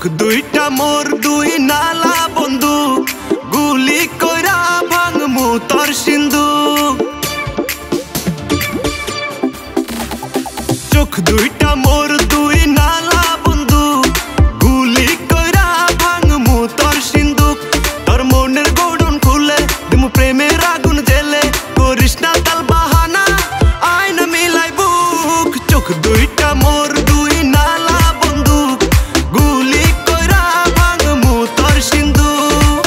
চোখ দুইটা মোর দুই নালা বন্দুক, গুলি কইরা ভাঙমু তোর সিন্ধুক। চোখ দুইটা মোর দুই নালা বন্দুক, গুলি কইরা ভাঙমু তোর সিন্ধুক। তোর মনের গোডন খুলে দিমু প্রেমের আগুন জেলে, করিস না তাল বাহানা আয় না মিলাই বুক। চোখ দুইটা মোর দুই নালা বন্দুক, গুলি কইরা ভাঙমু তোর সিন্ধুক।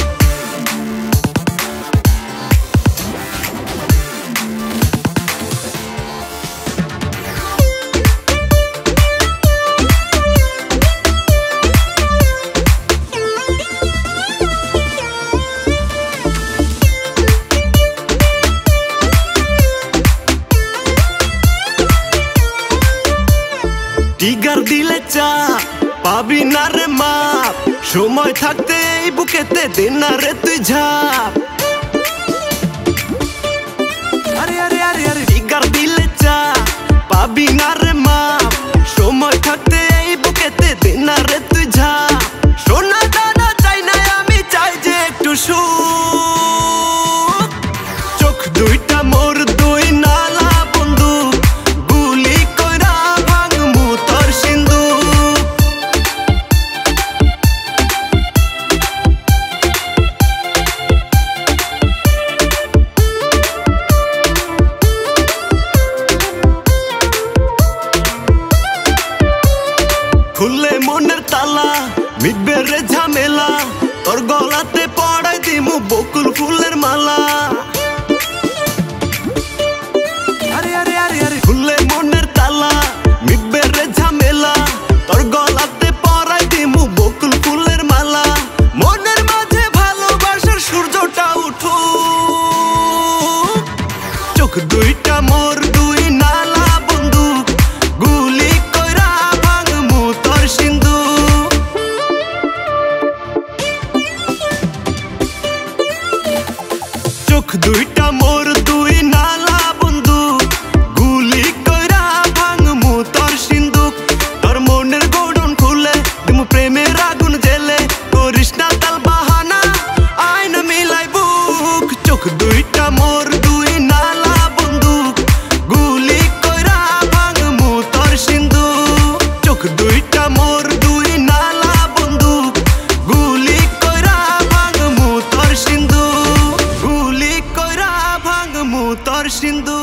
টিগার দিলে চাপ পাবি না রে মাপ, সময় থাকতে এই বুকেতে দে না রে তুই ঝাপ। আরে আরে আরে আরে টিগার দিলে চাপ পাবি না রে মাপ, সময় থাকতে এই বুকেতে দে না রে তুই ঝাপ। সোনা দানা চাই না আমি চাই যে একটু সুখ। চোখ দুইটা মোর দুই নালা বন্দুক, গুলি কইরা ভাঙমু তোর সিন্ধুক। খুললে মনের তালা মিটবে রে ঝামেলা, তোর গলাতে পড়াই দিমু বকুল ফুলের মালা। আরে আরে আরে আরে খুললে মনের তালা মিটবে রে ঝামেলা, তোর গলাতে পড়াই দিমু বকুল ফুলের মালা। মনের মাঝে ভালোবাসার সূর্যটা উঠুক। চোখ দুইটা মোর দুই নালা বন্দুক, গুলি কইরা ভাঙমু তোর সিন্ধুক। চোখ দুইটা মোর দুই নালা বন্দুক, গুলি কইরা ভাঙমু তোর সিন্ধুক। তোর মনের গোডন খুলে দিমু প্রেমের আগুন জেলে, করিস না তাল বাহানা আয় না মিলাই বুক। চোখ দুইটা মোর দুই নালা বন্দুক, গুলি কইরা ভাঙমু তোর সিন্ধুক। চোখ দুইটা মোর দুই নালা বন্দুক, গুলি কইরা ভাঙমু তোর সিন্ধুক। গুলি কইরা ভাঙমু তোর সিন্ধুক।